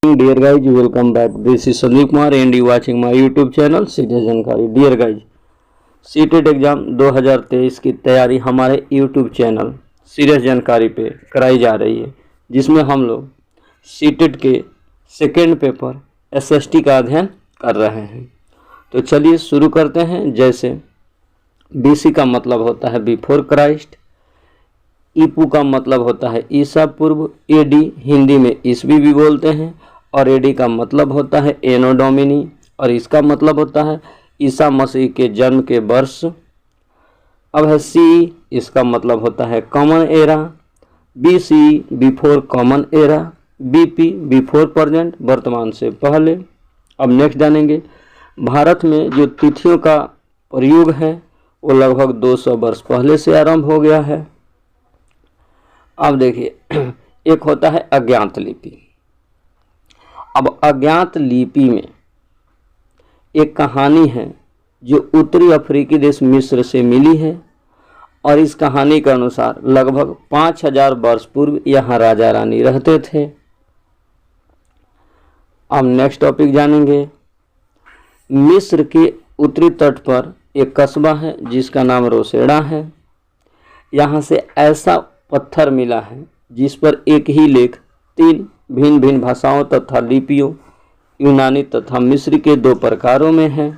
Dear guys, welcome back. This is Sandeep Kumar and you watching my YouTube channel सीधे जानकारी। Dear guys, CTET exam 2023 की तैयारी हमारे YouTube channel serious जानकारी पे कराई जा रही है, जिसमें हम लोग सीटेट के सेकेंड पेपर SST का अध्ययन कर रहे हैं। तो चलिए शुरू करते हैं। जैसे BC का मतलब होता है बिफोर क्राइस्ट, ईपू का मतलब होता है ईसा पूर्व, AD हिंदी में ईसवी भी बोलते हैं, और AD का मतलब होता है एनो डोमिनी, और इसका मतलब होता है ईसा मसीह के जन्म के वर्ष। अब है C, इसका मतलब होता है common era, BC before common era, BP before present वर्तमान से पहले। अब नेक्स्ट जानेंगे, भारत में जो तिथियों का प्रयोग है वो लगभग 200 वर्ष पहले से आरंभ हो गया है। अब देखिए, एक होता है अज्ञात लिपि। अब अज्ञात लिपि में एक कहानी है जो उत्तरी अफ्रीकी देश मिस्र से मिली है, और इस कहानी के अनुसार लगभग 5000 वर्ष पूर्व यहाँ राजा रानी रहते थे। अब नेक्स्ट टॉपिक जानेंगे, मिस्र के उत्तरी तट पर एक कस्बा है जिसका नाम रोसेड़ा है। यहाँ से ऐसा पत्थर मिला है जिस पर एक ही लेख 3 भिन्न भिन्न भाषाओं तथा लिपियों, यूनानी तथा मिस्री के 2 प्रकारों में है।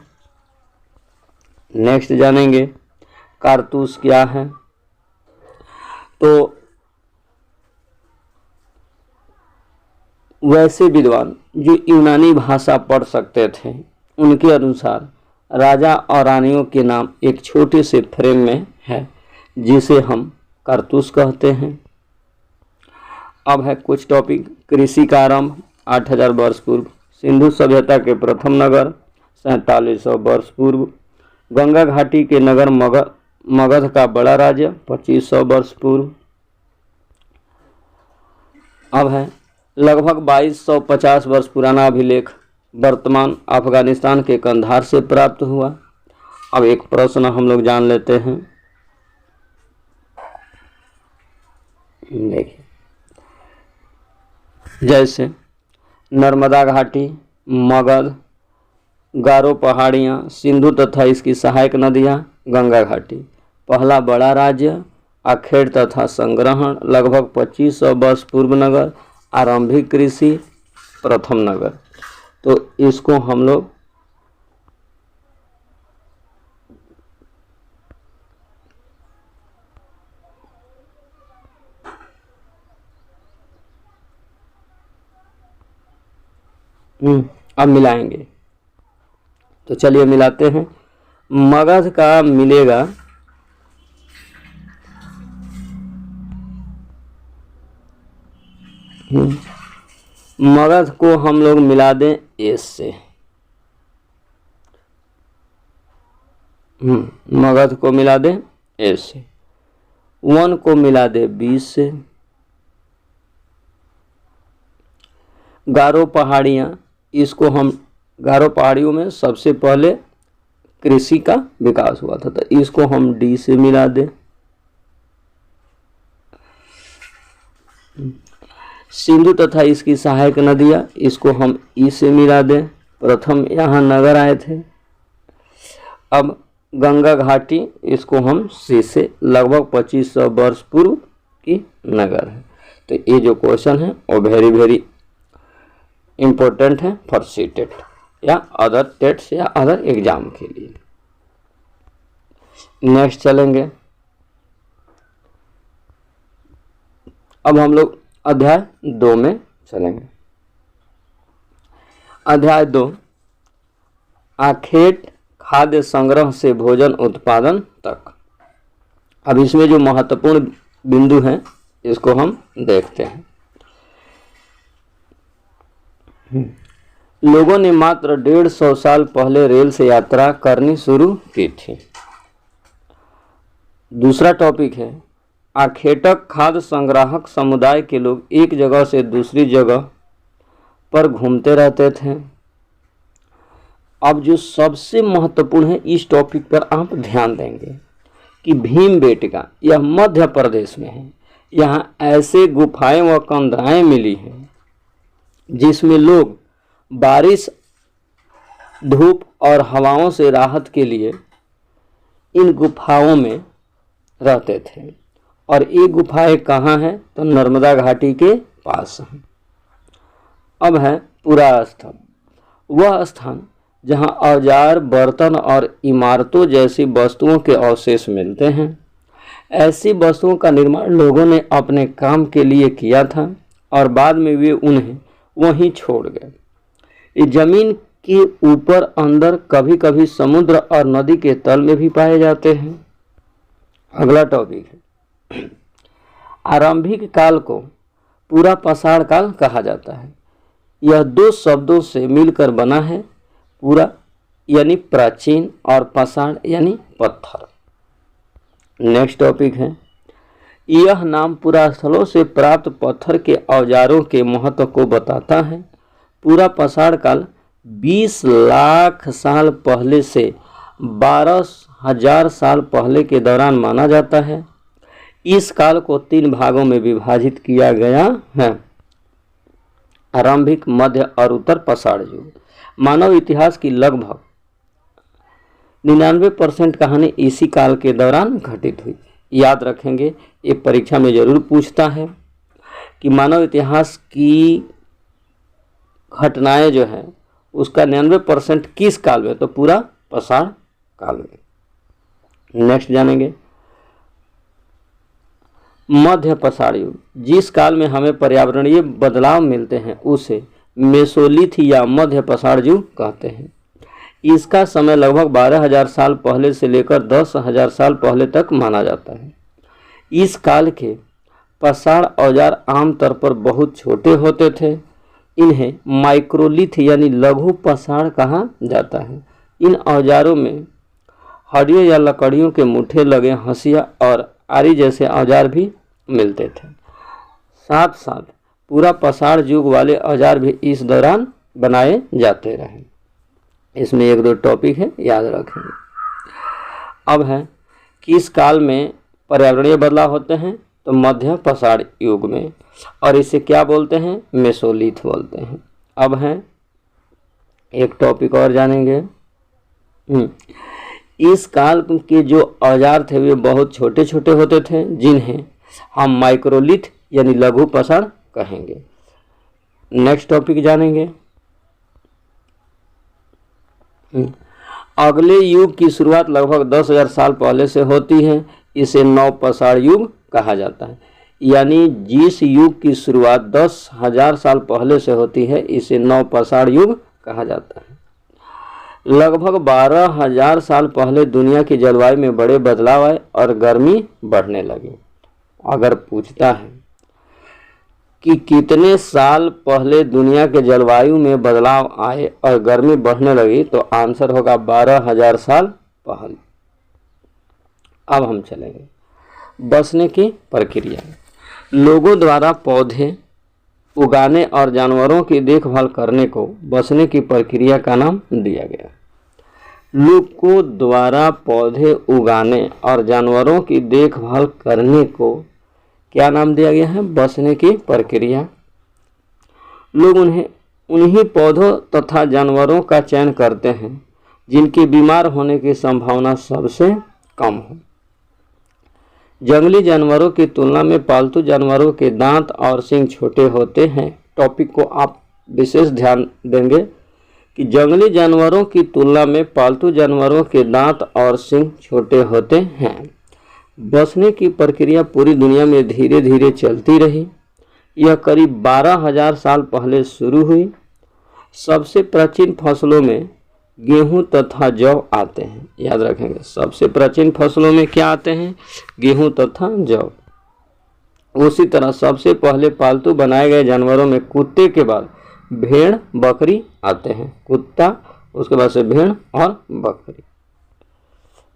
नेक्स्ट जानेंगे, कारतूस क्या है। तो वैसे विद्वान जो यूनानी भाषा पढ़ सकते थे, उनके अनुसार राजा और रानियों के नाम एक छोटे से फ्रेम में है जिसे हम कारतूस कहते हैं। अब है कुछ टॉपिक, कृषि का आरंभ 8000 वर्ष पूर्व, सिंधु सभ्यता के प्रथम नगर 4700 वर्ष पूर्व, गंगा घाटी के नगर मगध का बड़ा राज्य 2500 वर्ष पूर्व। अब है लगभग 2250 वर्ष पुराना अभिलेख वर्तमान अफगानिस्तान के कंधार से प्राप्त हुआ। अब एक प्रश्न हम लोग जान लेते हैं। देखिए, जैसे नर्मदा घाटी, मगध, गारो पहाड़ियाँ, सिंधु तथा इसकी सहायक नदियाँ, गंगा घाटी, पहला बड़ा राज्य, आखेड़ तथा संग्रहण लगभग 2500 वर्ष पूर्व नगर, आरंभिक कृषि प्रथम नगर। तो इसको हम लोग अब मिलाएंगे। तो चलिए मिलाते हैं। मगध का मिलेगा मगध को हम लोग मिला दें एस से, मगध को मिला दें एस से, 1 को मिला दें 20 से, गारो पहाड़ियाँ, इसको हम गारो पहाड़ियों में सबसे पहले कृषि का विकास हुआ था, तो इसको हम डी से मिला दें। सिंधु तथा इसकी सहायक नदियाँ, इसको हम ई से मिला दें, प्रथम यहाँ नगर आए थे। अब गंगा घाटी, इसको हम सी से, लगभग 2500 वर्ष पूर्व की नगर है। तो ये जो क्वेश्चन है वो वेरी वेरी इम्पोर्टेंट है फॉर सीटेट या अदर टेट्स या अदर एग्जाम के लिए। नेक्स्ट चलेंगे। अब हम लोग अध्याय 2 में चलेंगे। अध्याय 2, आखेट खाद्य संग्रह से भोजन उत्पादन तक। अब इसमें जो महत्वपूर्ण बिंदु हैं इसको हम देखते हैं। लोगों ने मात्र 150 साल पहले रेल से यात्रा करनी शुरू की थी। दूसरा टॉपिक है, आखेटक खाद्य संग्राहक समुदाय के लोग एक जगह से दूसरी जगह पर घूमते रहते थे। अब जो सबसे महत्वपूर्ण है, इस टॉपिक पर आप ध्यान देंगे कि भीमबेटका यह मध्य प्रदेश में है। यहाँ ऐसे गुफाएं व कंदराएं मिली हैं जिसमें लोग बारिश, धूप और हवाओं से राहत के लिए इन गुफाओं में रहते थे। और ये गुफाएं कहाँ हैं? तो नर्मदा घाटी के पास हैं। अब है पुरा स्थल, वह स्थान जहाँ औजार, बर्तन और इमारतों जैसी वस्तुओं के अवशेष मिलते हैं। ऐसी वस्तुओं का निर्माण लोगों ने अपने काम के लिए किया था और बाद में वे उन्हें वहीं छोड़ गए। इस जमीन के ऊपर अंदर कभी कभी समुद्र और नदी के तल में भी पाए जाते हैं। अगला टॉपिक है, आरंभिक काल को पूरा पाषाण काल कहा जाता है। यह दो शब्दों से मिलकर बना है, पूरा यानी प्राचीन और पाषाण यानी पत्थर। नेक्स्ट टॉपिक है, यह नाम पूरा स्थलों से प्राप्त पत्थर के औजारों के महत्व को बताता है। पूरा पाषाण काल 20 लाख साल पहले से 12,000 साल पहले के दौरान माना जाता है। इस काल को 3 भागों में विभाजित किया गया है, आरंभिक, मध्य और उत्तर पाषाण युग। मानव इतिहास की लगभग 99% कहानी इसी काल के दौरान घटित हुई। याद रखेंगे, ये परीक्षा में जरूर पूछता है कि मानव इतिहास की घटनाएं जो है उसका 99% किस काल में? तो पूरा पाषाण काल में। नेक्स्ट जानेंगे, मध्य पाषाण युग। जिस काल में हमें पर्यावरणीय बदलाव मिलते हैं उसे मेसोलिथ या मध्य पाषाण युग कहते हैं। इसका समय लगभग 12,000 साल पहले से लेकर 10,000 साल पहले तक माना जाता है। इस काल के पाषाण औजार आमतौर पर बहुत छोटे होते थे। इन्हें माइक्रोलिथ यानी लघु पाषाण कहा जाता है। इन औजारों में हड्डियों या लकड़ियों के मुट्ठे लगे हंसिया और आरी जैसे औजार भी मिलते थे। साथ साथ पूरा पाषाण युग वाले औजार भी इस दौरान बनाए जाते रहे। इसमें 1-2 टॉपिक है, याद रखेंगे। अब है, किस काल में पर्यावरणीय बदलाव होते हैं? तो मध्य पाषाण युग में, और इसे क्या बोलते हैं? मेसोलिथ बोलते हैं। अब है, एक टॉपिक और जानेंगे। इस काल के जो औजार थे वे बहुत छोटे छोटे होते थे, जिन्हें हम माइक्रोलिथ यानी लघु पाषाण कहेंगे। नेक्स्ट टॉपिक जानेंगे, अगले युग की शुरुआत लगभग 10,000 साल पहले से होती है। इसे नव पाषाण युग कहा जाता है। यानी जिस युग की शुरुआत 10,000 साल पहले से होती है इसे नव पाषाण युग कहा जाता है। लगभग 12,000 साल पहले दुनिया की जलवायु में बड़े बदलाव आए और गर्मी बढ़ने लगी। अगर पूछता है कि कितने साल पहले दुनिया के जलवायु में बदलाव आए और गर्मी बढ़ने लगी, तो आंसर होगा 12,000 साल पहले। अब हम चलेंगे, बसने की प्रक्रिया। लोगों द्वारा पौधे उगाने और जानवरों की देखभाल करने को बसने की प्रक्रिया का नाम दिया गया। लोगों द्वारा पौधे उगाने और जानवरों की देखभाल करने को क्या नाम दिया गया है? बसने की प्रक्रिया। लोग उन्हीं पौधों तथा जानवरों का चयन करते हैं जिनके बीमार होने की संभावना सबसे कम हो। जंगली जानवरों की तुलना में पालतू जानवरों के दांत और सींग छोटे होते हैं। टॉपिक को आप विशेष ध्यान देंगे कि जंगली जानवरों की तुलना में पालतू जानवरों के दांत और सींग छोटे होते हैं। बसने की प्रक्रिया पूरी दुनिया में धीरे धीरे चलती रही। यह करीब 12,000 साल पहले शुरू हुई। सबसे प्राचीन फसलों में गेहूं तथा जौ आते हैं। याद रखेंगे, सबसे प्राचीन फसलों में क्या आते हैं? गेहूं तथा जौ। उसी तरह सबसे पहले पालतू बनाए गए जानवरों में कुत्ते के बाद भेड़, बकरी आते हैं। कुत्ता, उसके बाद से भेड़ और बकरी।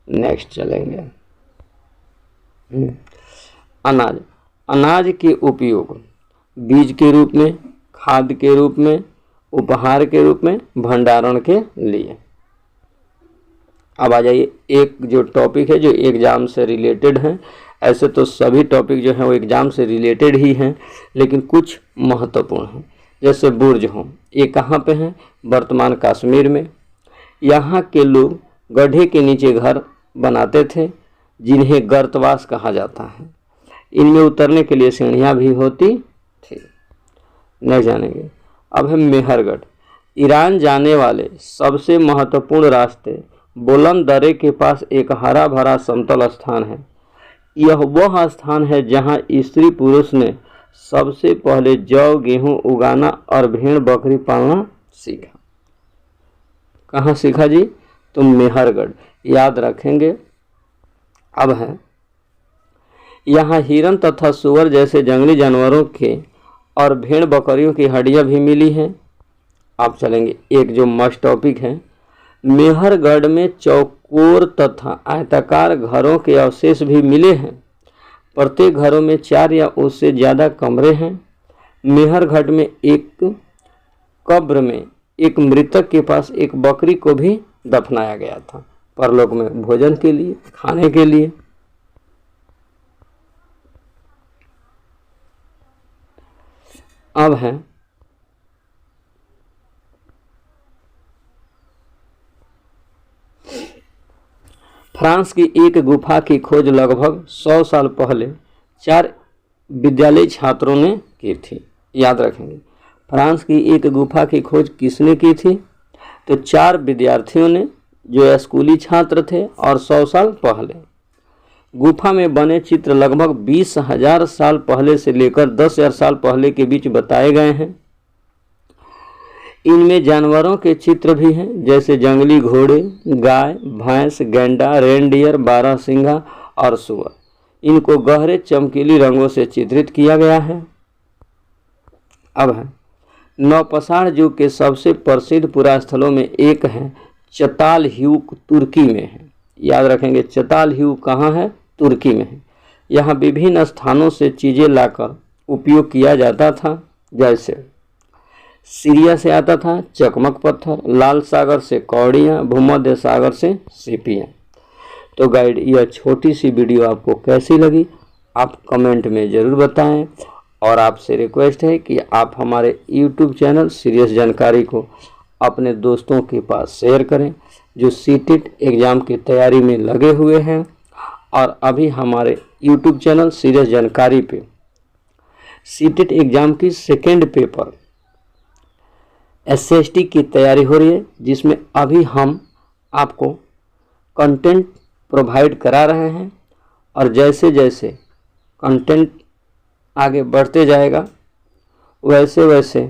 नेक्स्ट चलेंगे, अनाज। अनाज के उपयोग बीज के रूप में, खाद के रूप में, उपहार के रूप में, भंडारण के लिए। अब आ जाइए, एक जो टॉपिक है जो एग्जाम से रिलेटेड है। ऐसे तो सभी टॉपिक जो हैं वो एग्जाम से रिलेटेड ही हैं, लेकिन कुछ महत्वपूर्ण हैं। जैसे बुर्ज होम, ये कहाँ पे हैं? वर्तमान कश्मीर में। यहाँ के लोग गड्ढे के नीचे घर बनाते थे जिन्हें गर्तवास कहा जाता है। इनमें उतरने के लिए सीढ़ियाँ भी होती थी। नहीं जानेंगे। अब है मेहरगढ़। ईरान जाने वाले सबसे महत्वपूर्ण रास्ते बुलंद दर्रे के पास एक हरा भरा समतल स्थान है। यह वह स्थान है जहाँ स्त्री पुरुष ने सबसे पहले जौ गेहूं उगाना और भेड़ बकरी पालना सीखा। कहाँ सीखा जी? तो मेहरगढ़, याद रखेंगे। अब है यहाँ हिरन तथा सुअर जैसे जंगली जानवरों के और भेड़ बकरियों की हड्डियाँ भी मिली हैं। आप चलेंगे एक जो मस्ट टॉपिक है, मेहरगढ़ में चौकोर तथा आयताकार घरों के अवशेष भी मिले हैं। प्रत्येक घरों में 4 या उससे ज़्यादा कमरे हैं। मेहरगढ़ में एक कब्र में एक मृतक के पास एक बकरी को भी दफनाया गया था, परलोक में भोजन के लिए, खाने के लिए। अब है फ्रांस की एक गुफा की खोज लगभग 100 साल पहले 4 विद्यालय छात्रों ने की थी। याद रखेंगे, फ्रांस की एक गुफा की खोज किसने की थी? तो 4 विद्यार्थियों ने, जो स्कूली छात्र थे और 100 साल पहले। गुफा में बने चित्र लगभग 20,000 साल पहले से लेकर 10,000 साल पहले के बीच बताए गए हैं। इनमें जानवरों के चित्र भी हैं, जैसे जंगली घोड़े, गाय, भैंस, गैंडा, रेनडियर, बारहसिंगा और सुअर। इनको गहरे चमकीली रंगों से चित्रित किया गया है। अब है नौपसार युग के सबसे प्रसिद्ध पुरास्थलों में एक है चतालह्यू, तुर्की में है। याद रखेंगे, चतालह्यू कहाँ है? तुर्की में है। यहाँ विभिन्न स्थानों से चीज़ें लाकर उपयोग किया जाता था, जैसे सीरिया से आता था चकमक पत्थर, लाल सागर से कौड़ियाँ, भूमध्य सागर से सीपियाँ। तो गाइड, यह छोटी सी वीडियो आपको कैसी लगी आप कमेंट में ज़रूर बताएं, और आपसे रिक्वेस्ट है कि आप हमारे YouTube चैनल सीरियस जानकारी को अपने दोस्तों के पास शेयर करें जो सीटेट एग्ज़ाम की तैयारी में लगे हुए हैं। और अभी हमारे YouTube चैनल सीरियस जानकारी पे सीटेट एग्ज़ाम की सेकेंड पेपर SST की तैयारी हो रही है, जिसमें अभी हम आपको कंटेंट प्रोवाइड करा रहे हैं। और जैसे जैसे कंटेंट आगे बढ़ते जाएगा वैसे वैसे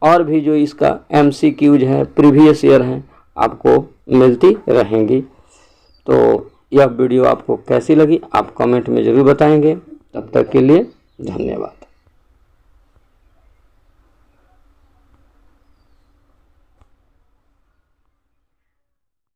और भी जो इसका MCQs है, प्रीवियस ईयर हैं, आपको मिलती रहेंगी। तो यह वीडियो आपको कैसी लगी आप कमेंट में ज़रूर बताएंगे। तब तक के लिए धन्यवाद।